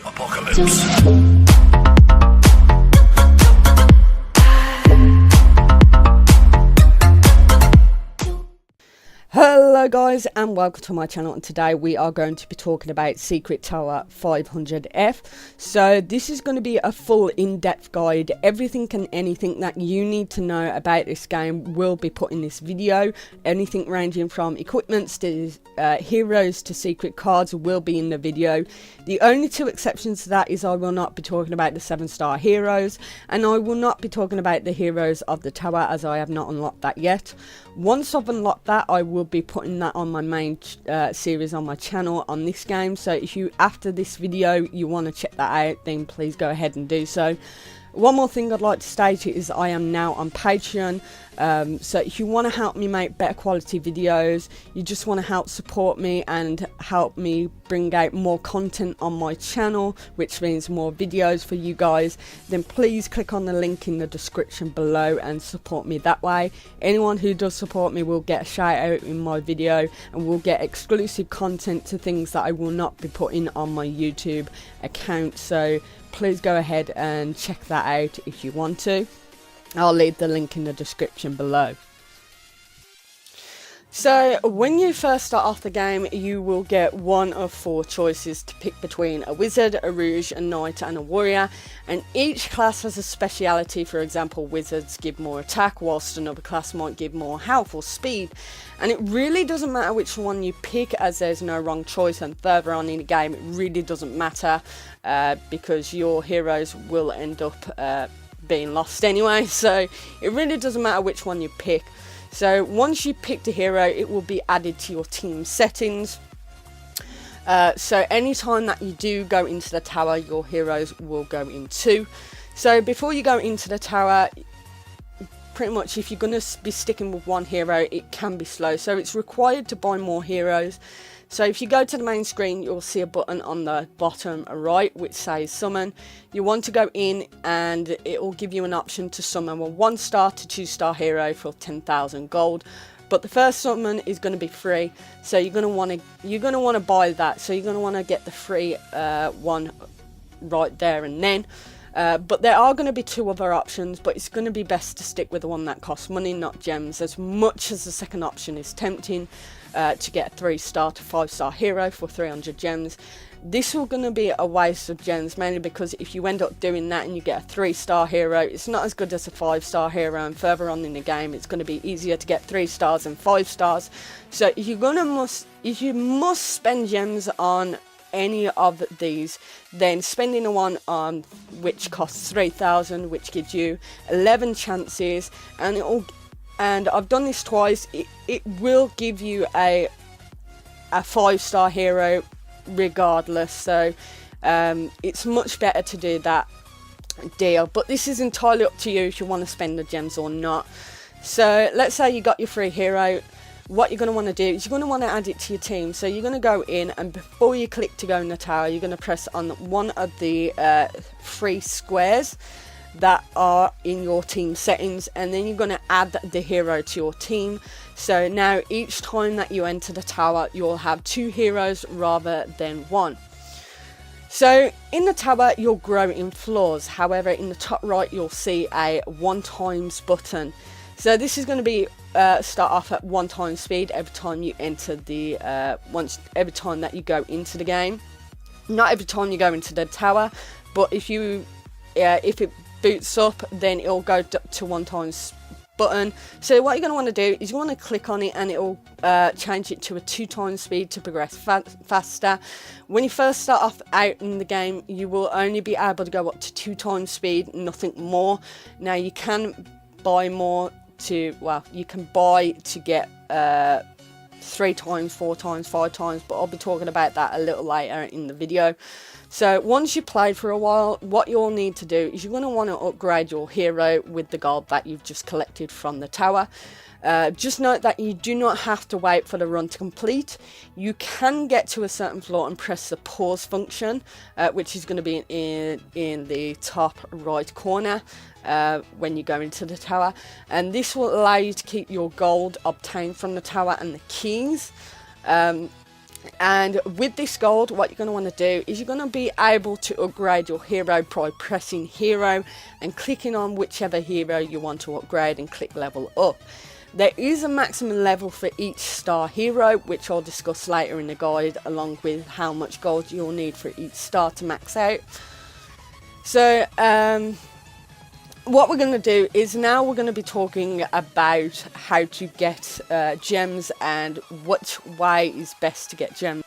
Apocalypse. Hello guys and welcome to my channel, and today we are going to be talking about Secret Tower 500F. So this is going to be a full in-depth guide. Everything and anything that you need to know about this game will be put in this video. Anything ranging from equipments to heroes to secret cards will be in the video. The only two exceptions to that is I will not be talking about the 7-star heroes, and I will not be talking about the heroes of the tower as I have not unlocked that yet. Once I've unlocked that, I will be putting that on my main series on my channel on this game. So if you, after this video, you want to check that out, then please go ahead and do so. One more thing I'd like to state is I am now on Patreon. So if you want to help me make better quality videos, you just want to help support me and help me bring out more content on my channel, which means more videos for you guys, then please click on the link in the description below and support me that way. Anyone who does support me will get a shout out in my video and will get exclusive content to things that I will not be putting on my YouTube account. So please go ahead and check that out if you want to. I'll leave the link in the description below. So when you first start off the game, you will get one of 4 choices to pick between: a wizard, a rouge, a knight and a warrior, and each class has a speciality. For example, wizards give more attack whilst another class might give more health or speed, and it really doesn't matter which one you pick as there's no wrong choice, and further on in the game it really doesn't matter because your heroes will end up being lost anyway, so it really doesn't matter which one you pick. So once you pick the hero, it will be added to your team settings. So anytime that you do go into the tower, your heroes will go in too. So before you go into the tower, pretty much if you're going to be sticking with one hero, it can be slow, so it's required to buy more heroes. So if you go to the main screen, you'll see a button on the bottom right which says summon. You want to go in and it will give you an option to summon a 1-star to 2-star hero for 10,000 gold. But the first summon is going to be free, so you're going to want to buy that. So you're going to want to get the free one right there and then. But there are going to be 2 other options, but it's going to be best to stick with the one that costs money, not gems, as much as the second option is tempting to get a 3-star to 5-star hero for 300 gems. This is going to be a waste of gems, mainly because if you end up doing that and you get a 3-star hero, it's not as good as a 5-star hero, and further on in the game it's going to be easier to get 3 stars than 5 stars. So if you must spend gems on any of these, then spending the one on which costs 3,000, which gives you 11 chances, and I've done this twice, it will give you a 5-star hero regardless. So it's much better to do that deal, but this is entirely up to you if you want to spend the gems or not. So let's say you got your free hero. What you're going to want to do is you're going to want to add it to your team. So you're going to go in, and before you click to go in the tower, you're going to press on one of the 3 squares that are in your team settings, and then you're going to add the hero to your team. So now each time that you enter the tower, you'll have 2 heroes rather than 1. So in the tower you'll grow in floors. However, in the top right you'll see a 1x button. So this is going to be start off at 1x speed every time you enter the every time that you go into the game. Not every time you go into the tower, but if it boots up, then it'll go to 1x button. So what you're going to want to do is you want to click on it, and it'll change it to a 2x speed to progress faster. When you first start off out in the game, you will only be able to go up to 2x speed, nothing more. Now you can buy more to, well, you can buy to get 3 times, 4 times, 5 times, but I'll be talking about that a little later in the video. So once you've played for a while, what you'll need to do is you're going to want to upgrade your hero with the gold that you've just collected from the tower. Just note that you do not have to wait for the run to complete. You can get to a certain floor and press the pause function, which is going to be in the top right corner when you go into the tower, and this will allow you to keep your gold obtained from the tower and the keys. And with this gold, what you're going to want to do is you're going to be able to upgrade your hero by pressing hero and clicking on whichever hero you want to upgrade and click level up. There is a maximum level for each star hero, which I'll discuss later in the guide, along with how much gold you'll need for each star to max out. So what we're going to do is now we're going to be talking about how to get gems and which way is best to get gems.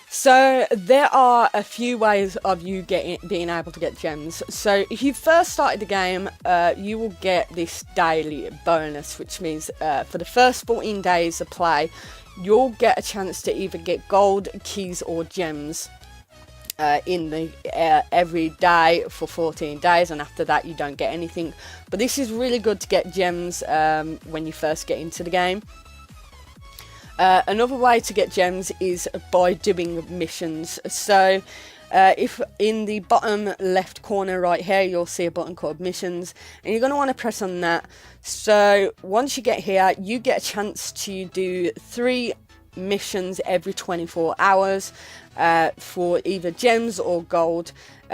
So there are a few ways of you being able to get gems. So if you first started the game, you will get this daily bonus, which means for the first 14 days of play, you'll get a chance to either get gold, keys or gems in the every day for 14 days, and after that you don't get anything. But this is really good to get gems when you first get into the game. Another way to get gems is by doing missions. So if in the bottom left corner right here, you'll see a button called missions, and you're going to want to press on that. So once you get here, you get a chance to do 3 missions every 24 hours for either gems or gold.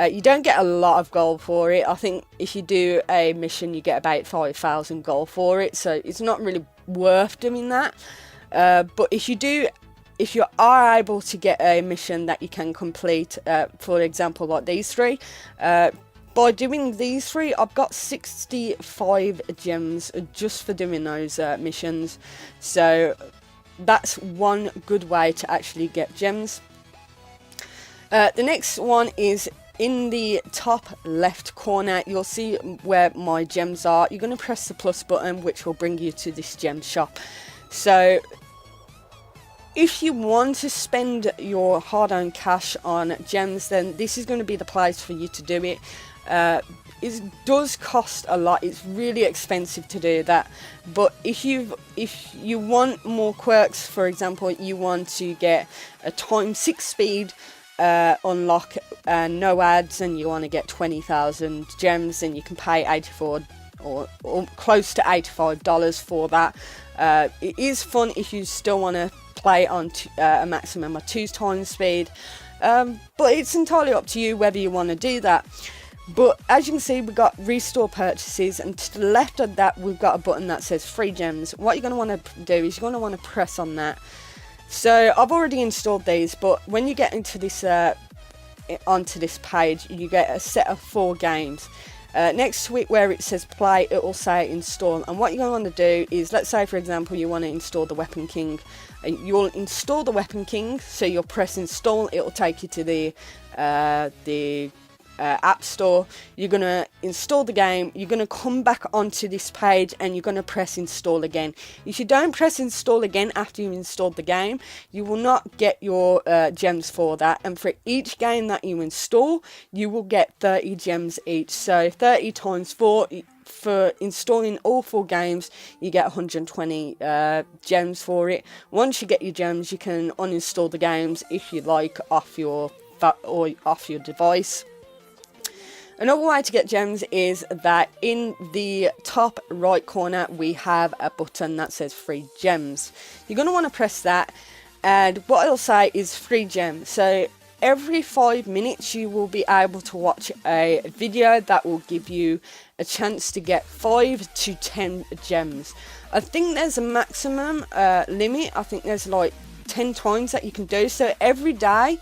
You don't get a lot of gold for it. I think if you do a mission, you get about 5,000 gold for it, so it's not really worth doing that. But if you are able to get a mission that you can complete, for example like these 3, by doing these 3, I've got 65 gems just for doing those missions. So that's one good way to actually get gems. The next one is in the top left corner. You'll see where my gems are. You're going to press the plus button, which will bring you to this gem shop. So if you want to spend your hard-earned cash on gems, then this is going to be the place for you to do it. It does cost a lot. It's really expensive to do that. But if you want more quirks, for example, you want to get a ×6 speed unlock and no ads, and you want to get 20,000 gems, and you can pay 84 or close to $85 for that. It is fun if you still want to play on a maximum of 2x speed, but it's entirely up to you whether you want to do that. But as you can see, we've got restore purchases, and to the left of that we've got a button that says free gems. What you're going to want to do is you're going to want to press on that. So I've already installed these, but when you get into this onto this page, you get a set of 4 games. Next to it where it says play, it will say install, and what you're going to want to do is, let's say for example you want to install the Weapon King, and you'll install the Weapon King, so you'll press install, it will take you to the App Store. You're going to install the game, you're going to come back onto this page, and you're going to press install again. If you don't press install again after you've installed the game, you will not get your gems for that, and for each game that you install, you will get 30 gems each. So 30 times 4, for installing all 4 games, you get 120 gems for it. Once you get your gems, you can uninstall the games if you like off your device. Another way to get gems is that in the top right corner we have a button that says free gems. You're going to want to press that, and what it'll say is free gem. So every 5 minutes you will be able to watch a video that will give you a chance to get 5 to 10 gems. I think there's a maximum limit. I think there's like 10 times that you can do. So every day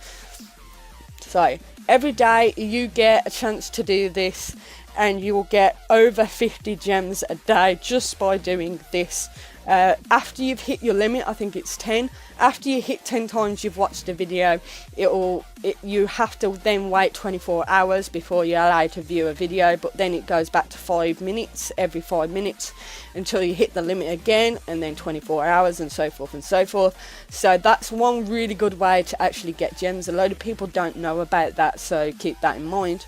you get a chance to do this, and you will get over 50 gems a day just by doing this. After you've hit your limit, I think it's 10. After you hit 10 times you've watched a video, you have to then wait 24 hours before you're allowed to view a video, but then it goes back to 5 minutes every 5 minutes until you hit the limit again, and then 24 hours, and so forth and so forth. So that's one really good way to actually get gems. A load of people don't know about that, so keep that in mind.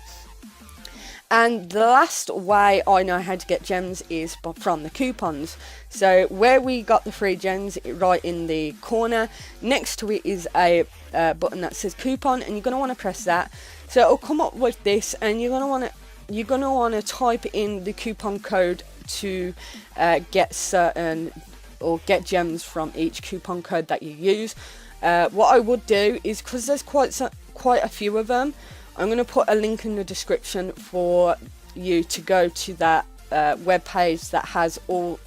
And the last way I know how to get gems is from the coupons. So where we got the free gems, right in the corner, next to it is a button that says coupon, and you're going to want to press that. So it'll come up with this, and you're going to want to type in the coupon code to get certain or get gems from each coupon code that you use. What I would do is, because there's quite a few of them, I'm going to put a link in the description for you to go to that web page that has all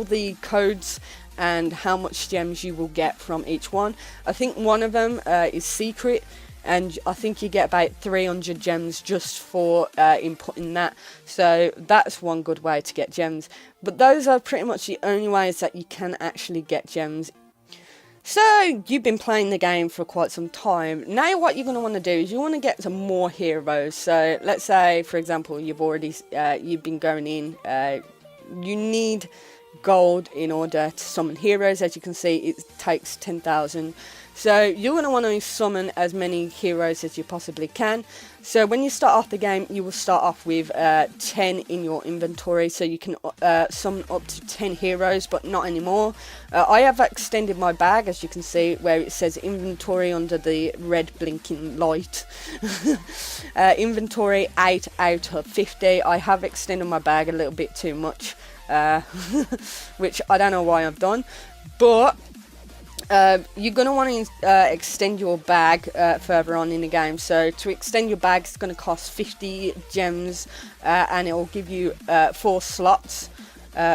the codes and how much gems you will get from each one. I think one of them is secret, and I think you get about 300 gems just for inputting that. So that's one good way to get gems. But those are pretty much the only ways that you can actually get gems. So you've been playing the game for quite some time. Now what you're going to want to do is you want to get some more heroes. So let's say, for example, you've been going in, you need gold in order to summon heroes. As you can see, it takes 10,000. So you're going to want to summon as many heroes as you possibly can. So when you start off the game, you will start off with 10 in your inventory, so you can summon up to 10 heroes, but not anymore. I have extended my bag, as you can see, where it says inventory under the red blinking light. Inventory 8 out of 50. I have extended my bag a little bit too much, which I don't know why I've done, but you're going to want to extend your bag further on in the game. So to extend your bag, it's going to cost 50 gems, and it will give you 4 slots,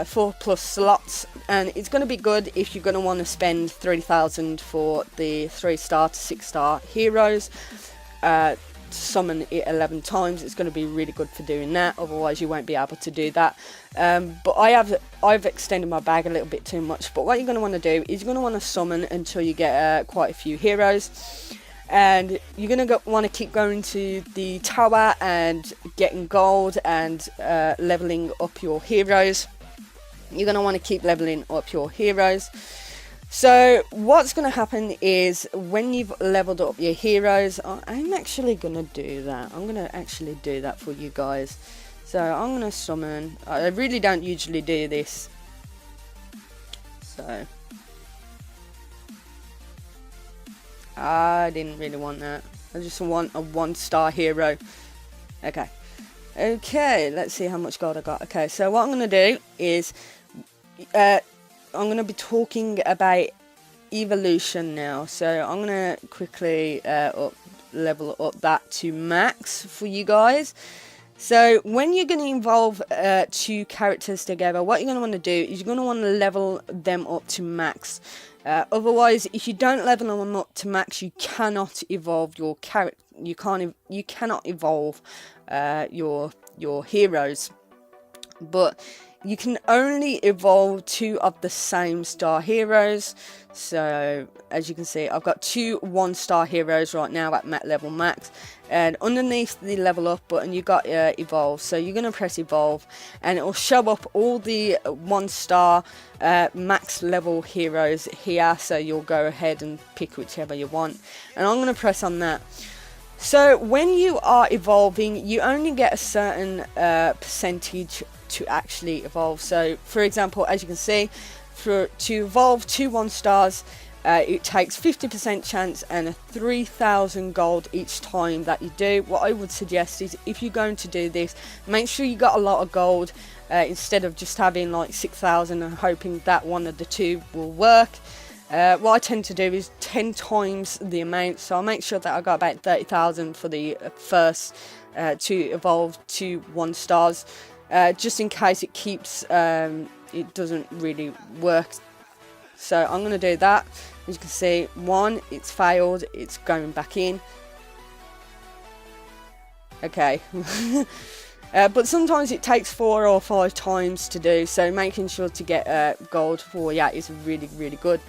4 plus slots, and it's going to be good if you're going to want to spend 3,000 for the 3-star to 6-star heroes. Summon it 11 times. It's going to be really good for doing that, otherwise you won't be able to do that. But I've extended my bag a little bit too much. But what you're going to want to do is you're going to want to summon until you get quite a few heroes, and you're going to want to keep going to the tower and getting gold and leveling up your heroes. You're going to want to keep leveling up your heroes. So what's going to happen is when you've leveled up your heroes, I'm actually going to do that. I'm going to actually do that for you guys. So I'm going to summon. I really don't usually do this. So I didn't really want that. I just want a 1-star hero. Okay. Okay, let's see how much gold I got. Okay, so what I'm going to do is I'm going to be talking about evolution now. So I'm going to quickly level up that to max for you guys. So when you're going to evolve 2 characters together, what you're going to want to do is you're going to want to level them up to max. Otherwise, if you don't level them up to max, you cannot evolve your character. You cannot evolve your heroes. But you can only evolve 2 of the same star heroes. So as you can see, I've got 2 1-star heroes right now at level max, and underneath the level up button you got evolve. So you're going to press evolve and it will show up all the 1-star max level heroes here. So you'll go ahead and pick whichever you want, and I'm going to press on that. So when you are evolving, you only get a certain percentage to actually evolve. So for example, as you can see, to evolve 2 1-stars, it takes 50% chance and 3,000 gold each time that you do. What I would suggest is, if you're going to do this, make sure you got a lot of gold, instead of just having like 6,000 and hoping that one of the 2 will work. What I tend to do is 10 times the amount, so I'll make sure that I got about 30,000 for the first to evolve 2 1-stars, just in case it keeps it doesn't really work. So I'm going to do that. As you can see, 1, it's failed, it's going back in. Okay. But sometimes it takes 4 or 5 times to do, so making sure to get gold for that is a really, really good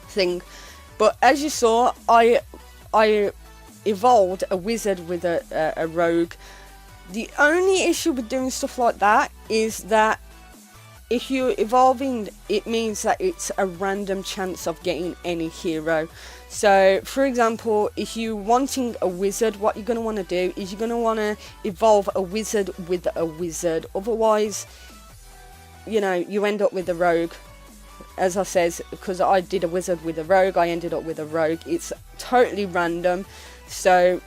thing. But as you saw, I evolved a wizard with a rogue. The only issue with doing stuff like that is that if you're evolving, it means that it's a random chance of getting any hero. So for example, if you're wanting a wizard, what you're going to want to do is you're going to want to evolve a wizard with a wizard. Otherwise, you know, you end up with a rogue. As I says, because I did a wizard with a rogue, I ended up with a rogue. It's totally random, so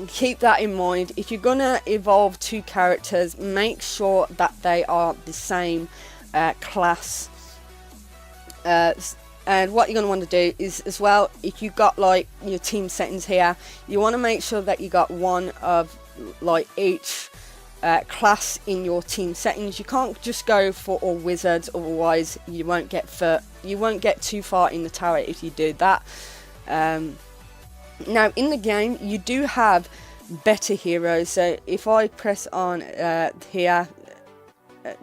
keep that in mind. If you're gonna evolve 2 characters, make sure that they are the same class, And what you're going to want to do is, as well, if you've got like your team settings here, you want to make sure that you got one of like each class in your team settings. You can't just go for all wizards, otherwise you won't get too far in the tower if you do that. Now in the game you do have better heroes, so if I press on here,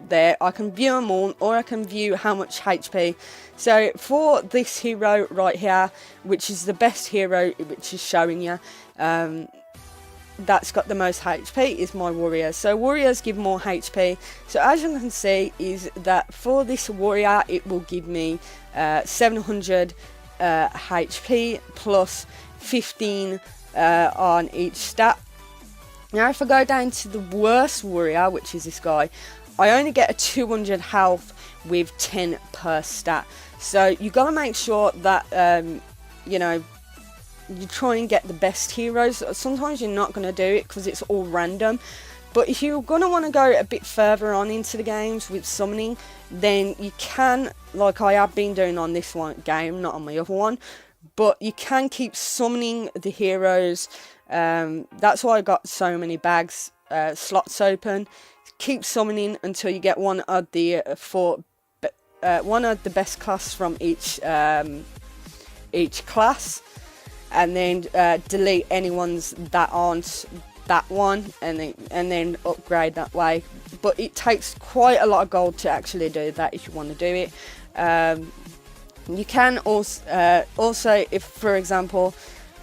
there, I can view them all, or I can view how much HP. So for this hero right here, which is the best hero, which is showing you, that's got the most HP, is my warrior. So warriors give more HP. So as you can see, is that for this warrior, it will give me 700 HP plus 15 on each stat. Now if I go down to the worst warrior, which is this guy, I only get a 200 health with 10 per stat. So you got to make sure that you know, you try and get the best heroes. Sometimes you're not going to do it because it's all random, but if you're going to want to go a bit further on into the games with summoning, then you can, like I have been doing on this one game, not on my other one, but you can keep summoning the heroes. That's why I got so many bags slots open. Keep summoning until you get one of the best class from each class, and then delete any ones that aren't that one, and then upgrade that way. But it takes quite a lot of gold to actually do that if you want to do it. You can also, if for example,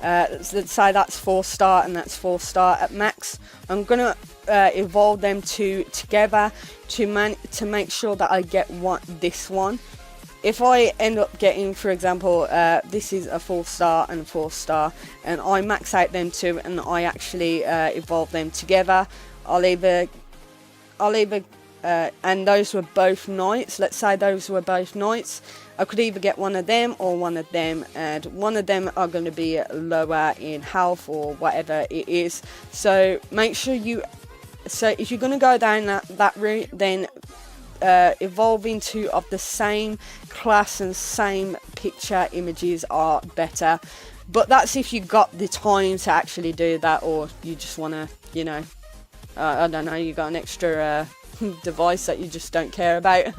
let's say that's 4-star and that's 4-star at max, I'm gonna evolve them together to make sure that I get this one. If I end up getting, for example, this is a 4-star and a 4-star, and I max out them two, and I actually evolve them together, I'll either and those were both knights. Let's say those were both knights. I could either get one of them or one of them, and one of them are going to be lower in health or whatever it is. So make sure so if you're going to go down that route, then evolving two of the same class and same picture images are better. But that's if you got the time to actually do that, or you just want to, you know, I don't know, you got an extra device that you just don't care about.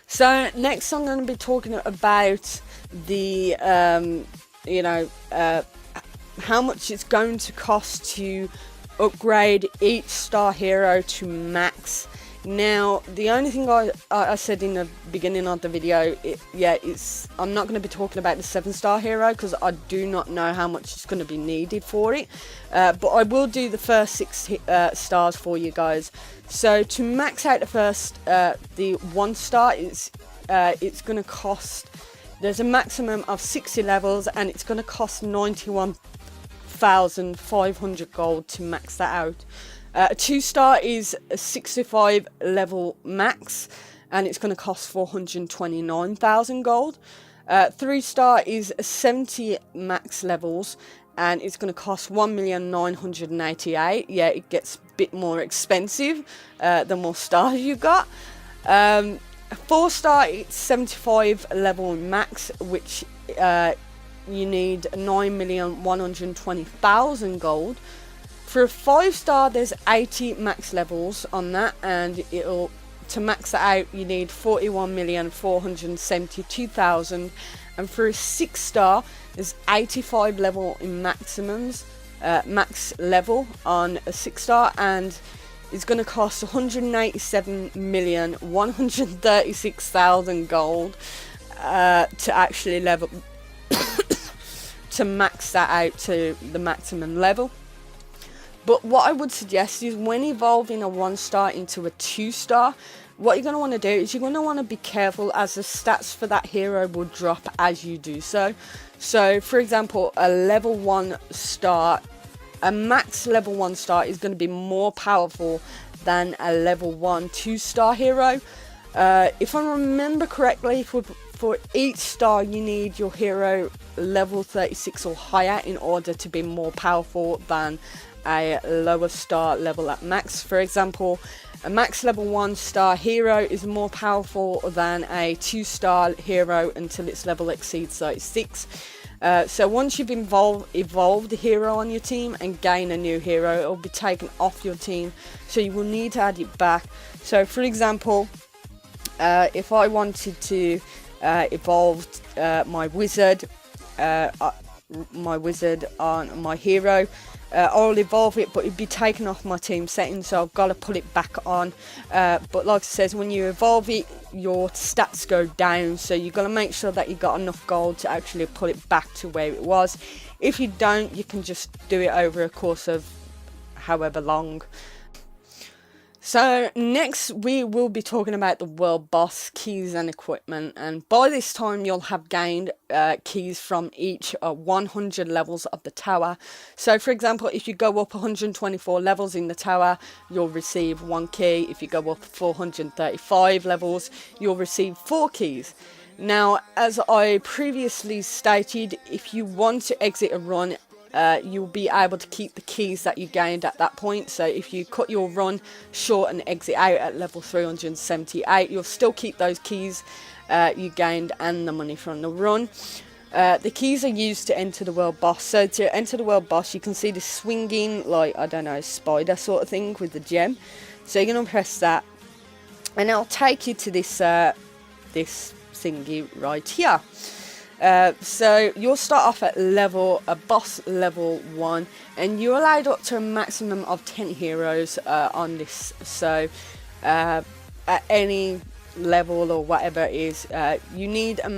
So next I'm going to be talking about the you know, how much it's going to cost to upgrade each star hero to max. Now the only thing I said in the beginning of the video, I'm not going to be talking about the 7-star hero because I do not know how much is going to be needed for it, but I will do the first 6 stars for you guys. So to max out the first, the 1-star, it's going to cost, there's a maximum of 60 levels, and it's going to cost 91,500 gold to max that out. A 2-star is a 65 level max, and it's going to cost 429,000 gold. 3-star is 70 max levels, and it's going to cost 1,988,000. Yeah, it gets a bit more expensive the more stars you got. 4-star, it's 75 level max, which you need 9,120,000 gold. For a 5-star, there's 80 max levels on that, and to max that out you need 41,472,000. And for a 6-star, there's 85 level in maximums, max level on a 6-star, and it's going to cost 187,136,000 gold to actually level to max that out to the maximum level. But what I would suggest is when evolving a 1-star into a 2-star, what you're going to want to do is you're going to want to be careful, as the stats for that hero will drop as you do so. So for example, a level 1-star, a max level 1-star is going to be more powerful than a level 1 2-star hero. If I remember correctly, for each star you need your hero level 36 or higher in order to be more powerful than a lower star level at max. For example, A max level 1-star hero is more powerful than a 2-star hero until its level exceeds 36. So once you've evolved a hero on your team and gain a new hero, it will be taken off your team, so you will need to add it back. So for example, if I wanted to evolve my wizard on my hero, I'll evolve it, but it'd be taken off my team settings, so I've got to put it back on. But like it says, when you evolve it, your stats go down, so you've got to make sure that you got enough gold to actually put it back to where it was. If you don't, you can just do it over a course of however long. So next we will be talking about the world boss keys and equipment, and by this time you'll have gained keys from each 100 levels of the tower. So for example, if you go up 124 levels in the tower, you'll receive 1 key. If you go up 435 levels, you'll receive 4 keys. Now, as I previously stated, if you want to exit a run, you'll be able to keep the keys that you gained at that point. So if you cut your run short and exit out at level 378, you'll still keep those keys you gained and the money from the run. The keys are used to enter the world boss. So to enter the world boss, you can see the swinging, like, I don't know, spider sort of thing with the gem. So you're going to press that, and it'll take you to this this thingy right here. So you'll start off at boss level 1, and you're allowed up to a maximum of 10 heroes on this. So at any level or whatever it is, you need a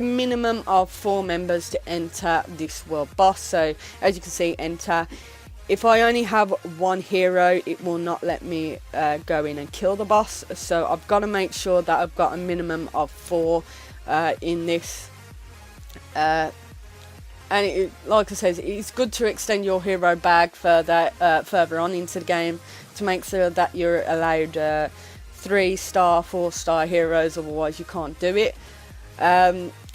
minimum of 4 members to enter this world boss. So as you can see, enter. If I only have 1 hero, it will not let me go in and kill the boss. So I've got to make sure that I've got a minimum of 4 in this. And like I said, it's good to extend your hero bag further on into the game to make sure that you're allowed 3-star, 4-star heroes, otherwise you can't do it.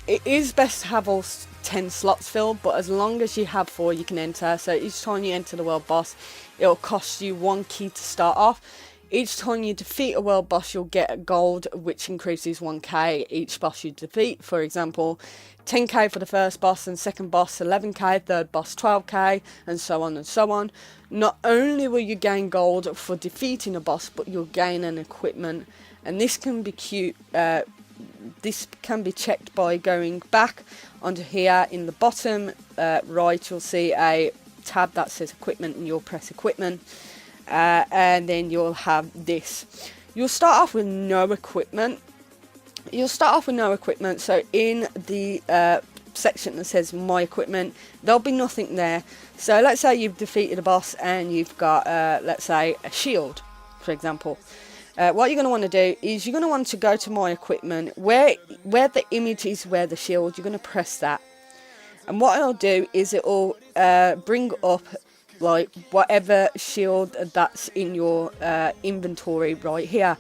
It is best to have all 10 slots filled, but as long as you have 4, you can enter. So each time you enter the world boss, it'll cost you 1 key to start off. Each time you defeat a world boss, you'll get a gold, which increases 1k each boss you defeat. For example, 10k for the first boss, and second boss 11k, third boss 12k, and so on and so on. Not only will you gain gold for defeating a boss, but you'll gain an equipment, and this can be cute. This can be checked by going back onto here in the bottom right. You'll see a tab that says equipment, and you'll press equipment. And then you'll have this. You'll start off with no equipment. So in the section that says my equipment, there'll be nothing there. So let's say you've defeated a boss and you've got let's say a shield, for example. What you're going to want to do is you're going to want to go to my equipment, where the image is where the shield. You're going to press that, and what it'll do is it'll bring up like whatever shield that's in your inventory right here,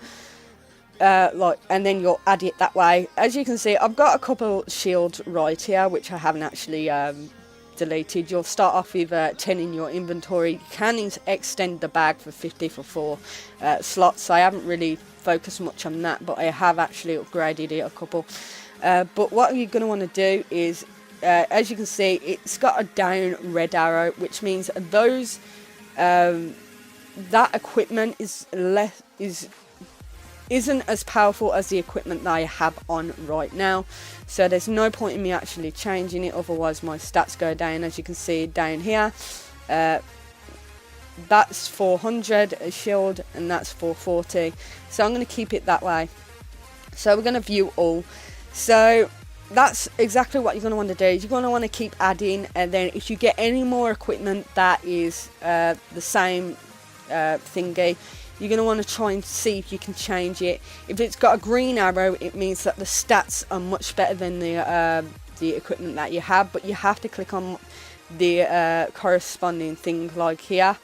and then you'll add it that way. As you can see, I've got a couple shields right here which I haven't actually deleted. You'll start off with 10 in your inventory. You can extend the bag for 50 for 4 slots. So I haven't really focused much on that, but I have actually upgraded it a couple. But what you're going to want to do is, as you can see, it's got a down red arrow, which means those that equipment isn't as powerful as the equipment that I have on right now. So there's no point in me actually changing it, otherwise my stats go down. As you can see down here, that's 400 a shield, and that's 440. So I'm going to keep it that way. So we're going to view all. So that's exactly what you're going to want to do. You're going to want to keep adding, and then if you get any more equipment that is the same thingy, you're going to want to try and see if you can change it. If it's got a green arrow, it means that the stats are much better than the equipment that you have, but you have to click on the corresponding thing like here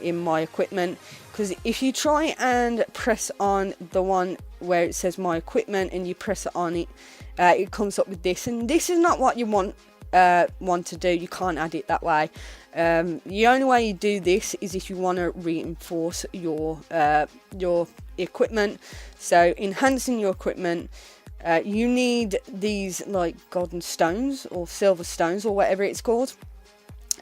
in my equipment, because if you try and press on the one where it says my equipment and you press it on it, it comes up with this, and this is not what you want. want to do, you can't add it that way. The only way you do this is if you want to reinforce your equipment. So enhancing your equipment, you need these like golden stones or silver stones or whatever it's called.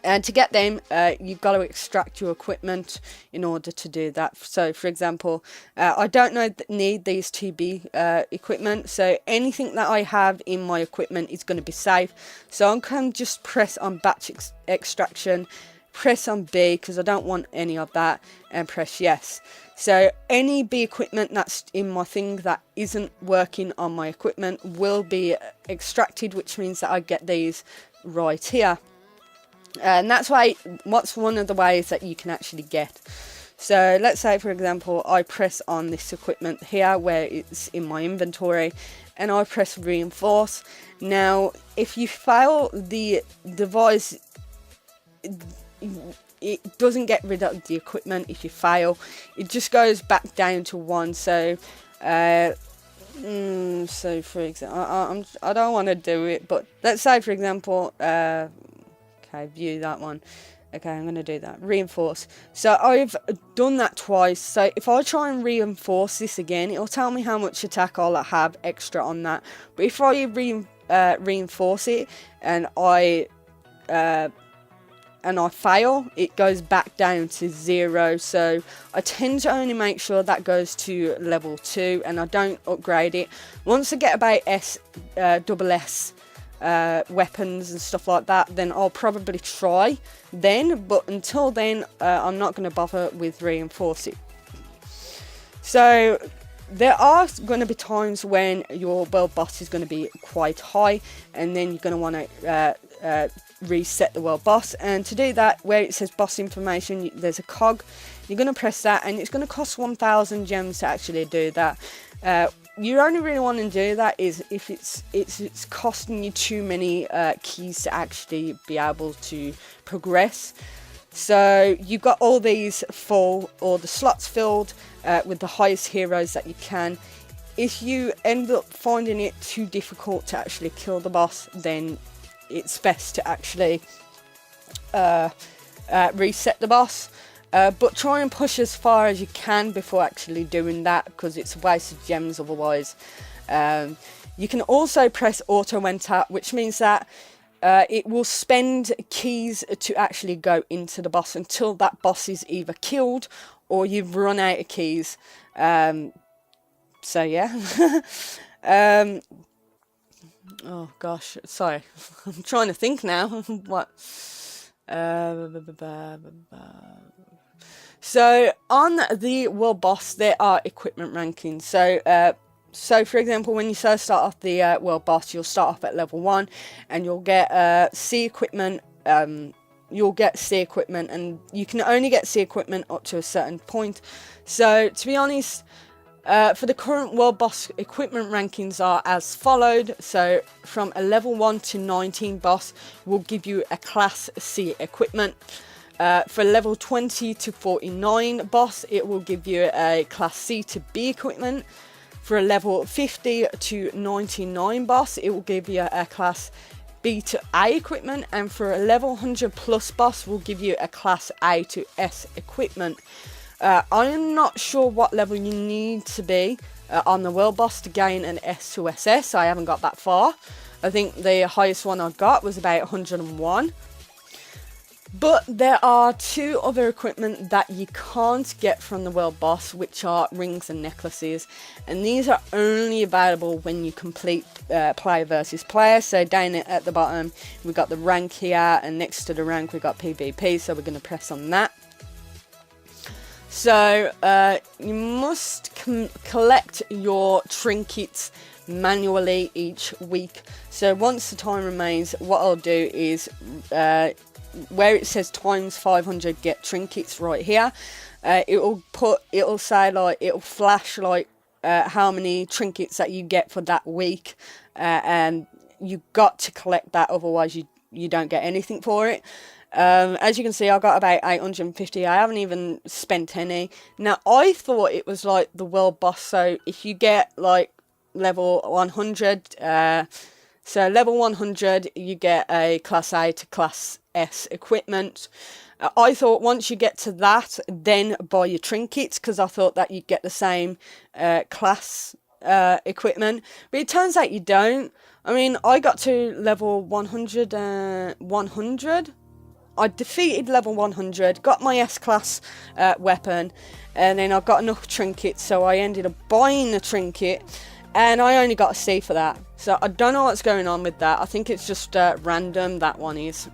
And to get them, you've got to extract your equipment in order to do that. So, for example, I don't need these to be equipment. So anything that I have in my equipment is going to be safe. So I can just press on batch extraction, press on B because I don't want any of that, and press yes. So any B equipment that's in my thing that isn't working on my equipment will be extracted, which means that I get these right here. And that's one of the ways that you can actually get. So let's say, for example, I press on this equipment here where it's in my inventory, and I press reinforce. Now, if you fail, the device, it doesn't get rid of the equipment. If you fail, it just goes back down to 1. So, so for example, I don't want to do it, but let's say, for example, okay, view that one. Okay, I'm going to do that. Reinforce. So I've done that twice. So if I try and reinforce this again, it'll tell me how much attack I'll have extra on that. But if I reinforce it and I fail, it goes back down to 0. So I tend to only make sure that goes to level 2 and I don't upgrade it. Once I get about double S weapons and stuff like that, then I'll probably try then, but until then I'm not going to bother with reinforce it. So there are going to be times when your world boss is going to be quite high, and then you're going to want to reset the world boss. And to do that, where it says boss information, there's a cog. You're going to press that, and it's going to cost 1,000 gems to actually do that. You only really want to do that is if it's costing you too many keys to actually be able to progress. So you've got all these full, or the slots filled with the highest heroes that you can. If you end up finding it too difficult to actually kill the boss, then it's best to actually reset the boss. But try and push as far as you can before actually doing that, because it's a waste of gems otherwise. You can also press auto enter, which means that it will spend keys to actually go into the boss until that boss is either killed or you've run out of keys. So yeah. Oh gosh, sorry. I'm trying to think now. What? So on the world boss, there are equipment rankings. So for example, when you first start off the world boss, you'll start off at level 1, and you'll get C equipment. You'll get C equipment, and you can only get C equipment up to a certain point. So to be honest, for the current world boss, equipment rankings are as followed. So from a level 1 to 19 boss will give you a class C equipment. For level 20 to 49 boss, it will give you a class C to B equipment. For a level 50 to 99 boss, it will give you a class B to A equipment. And for a level 100 plus boss, will give you a class A to S equipment. I am not sure what level you need to be on the world boss to gain an S to SS. I haven't got that far. I think the highest one I got was about 101. But there are 2 other equipment that you can't get from the world boss, which are rings and necklaces. And these are only available when you complete player versus player. So down at the bottom, we've got the rank here, and next to the rank, we've got PvP. So we're going to press on that. So you must collect your trinkets manually each week. So once the time remains, what I'll do is where it says times 500 get trinkets right here, it'll say, like, it'll flash like how many trinkets that you get for that week, and you got to collect that, otherwise you don't get anything for it. As you can see, I got about 850. I haven't even spent any. Now, I thought it was like the world boss, so if you get like level 100, So level 100, you get a Class A to Class S equipment. I thought once you get to that, then buy your trinkets, because I thought that you'd get the same class equipment. But it turns out you don't. I mean, I got to level 100, 100. I defeated level 100, got my S-class weapon, and then I got enough trinkets, so I ended up buying a trinket, and I only got a C for that. So I don't know what's going on with that. I think it's just random, that one is,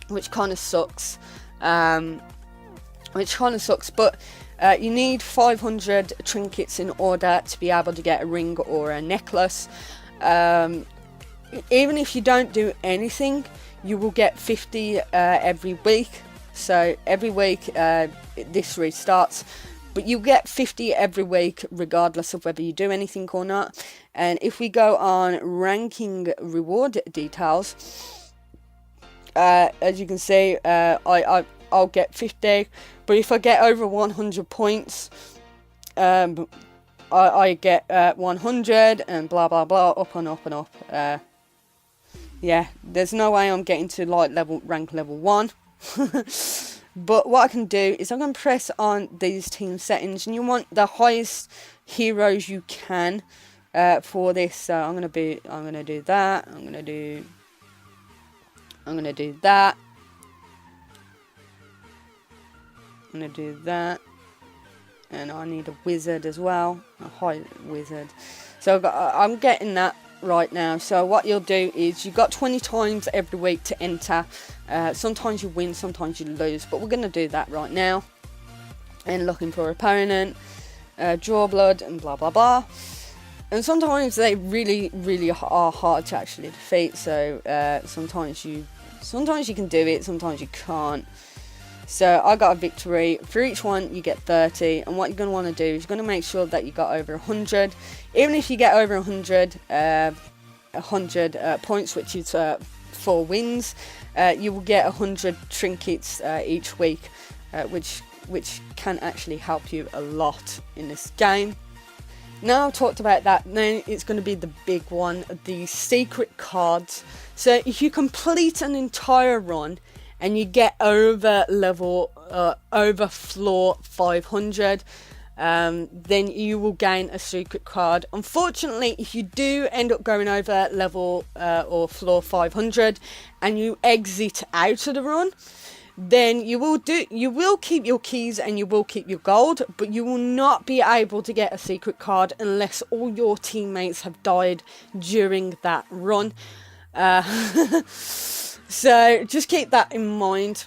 which kind of sucks. But you need 500 trinkets in order to be able to get a ring or a necklace. Even if you don't do anything, you will get 50 every week. So every week this restarts, but you get 50 every week regardless of whether you do anything or not. And if we go on ranking reward details, as you can see, I'll get 50, but if I get over 100 points, I get 100, and blah blah blah, up and up and up. Yeah, there's no way I'm getting to like rank level 1. But what I can do is I can press on these team settings, and you want the highest heroes you can for this. So I'm gonna do that. I'm gonna do that. I'm gonna do that, and I need a wizard as well, a high wizard. So I'm getting that right now. So what you'll do is you've got 20 times every week to enter. Sometimes you win, sometimes you lose, but we're going to do that right now. And looking for opponent, draw blood, and blah blah blah. And sometimes they really are hard to actually defeat. So sometimes you can do it, sometimes you can't. So I got a victory. For each one you get 30, and what you're going to want to do is you're going to make sure that you got over 100. Even if you get over 100 points, which is 4 wins, you will get 100 trinkets each week, which can actually help you a lot in this game. Now I've talked about that, now it's going to be the big one, the secret cards. So if you complete an entire run and you get over over floor 500, then you will gain a secret card. Unfortunately, if you do end up going over level or floor 500 and you exit out of the run, then you will keep your keys and you will keep your gold, but you will not be able to get a secret card unless all your teammates have died during that run. So just keep that in mind.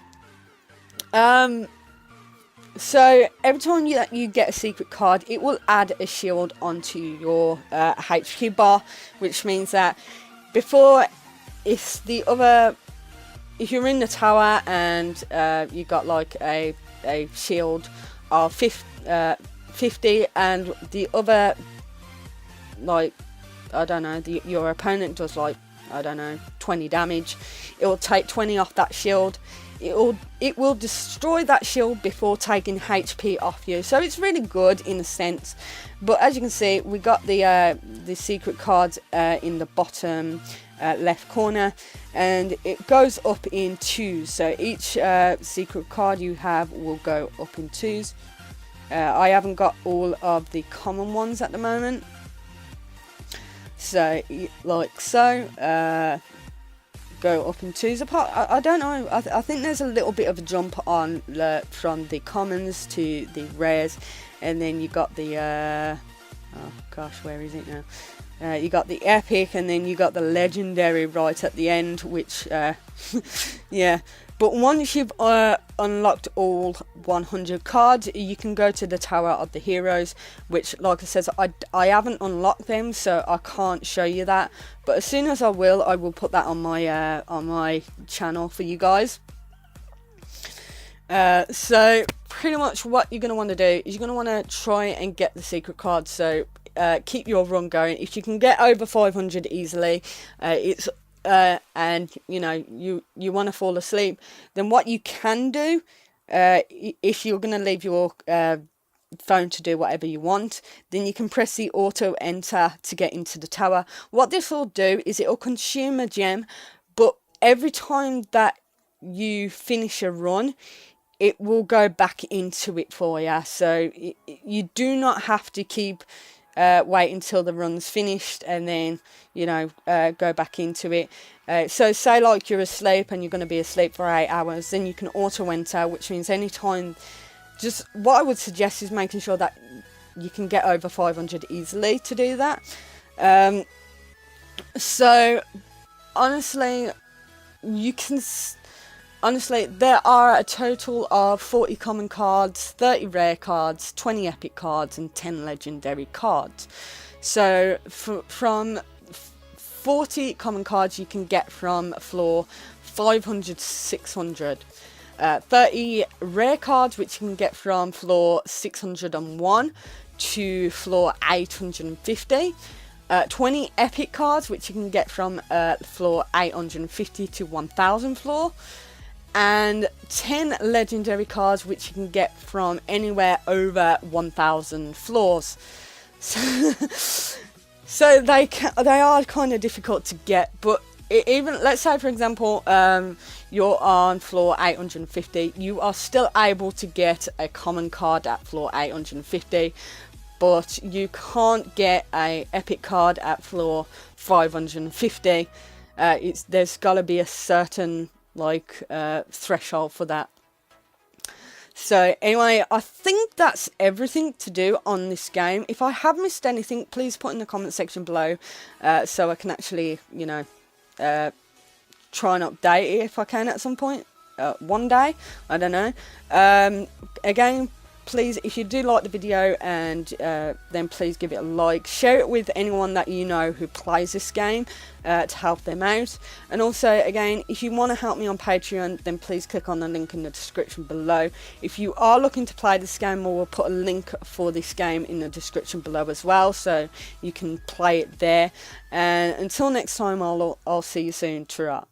So every time you get a secret card, it will add a shield onto your HP bar, which means that if you're in the tower and you got like a shield of 50 and the other, like, I don't know, your opponent does like, I don't know, 20 damage, it will take 20 off that shield. It will destroy that shield before taking HP off you, so it's really good in a sense. But as you can see, we got the secret cards in the bottom left corner, and it goes up in 2s. So each secret card you have will go up in 2s. I haven't got all of the common ones at the moment, so like so. Go up in 2s. Apart, I don't know, I think there's a little bit of a jump on from the commons to the rares, and then you got the oh gosh, where is it now? You got the epic, and then you got the legendary right at the end, which yeah. But once you've unlocked all 100 cards, you can go to the Tower of the Heroes, which, like I said, I haven't unlocked them, so I can't show you that. But as soon as I will put that on my channel for you guys. So pretty much what you're going to want to do is you're going to want to try and get the secret cards. So keep your run going. If you can get over 500 easily, it's and you know you want to fall asleep, then what you can do, if you're going to leave your phone to do whatever you want. Then you can press the auto enter to get into the tower. What this will do is it will consume a gem, but every time that you finish a run, it will go back into it for you. So you do not have to keep wait until the run's finished and then, you know, go back into it. So say like you're asleep and you're going to be asleep for 8 hours, then you can auto enter, which means anytime. Just what I would suggest is making sure that you can get over 500 easily to do that. So honestly, there are a total of 40 common cards, 30 rare cards, 20 epic cards, and 10 legendary cards. So from 40 common cards you can get from floor 500 to 600. 30 rare cards which you can get from floor 601 to floor 850. 20 epic cards which you can get from floor 850 to 1000 floor. And 10 legendary cards which you can get from anywhere over 1000 floors. So they are kind of difficult to get, but even, let's say for example, you're on floor 850, you are still able to get a common card at floor 850, but you can't get a epic card at floor 550. There's got to be a certain threshold for that. So anyway, I think that's everything to do on this game. If I have missed anything, please put in the comment section below, so I can actually, you know, try and update it if I can at some point, one day, I don't know. Again, please, if you do like the video, and then please give it a like, share it with anyone that you know who plays this game, to help them out. And also, again, if you want to help me on Patreon, then please click on the link in the description below. If you are looking to play this game, we'll put a link for this game in the description below as well, so you can play it there. And until next time, I'll see you soon. Ta-ra.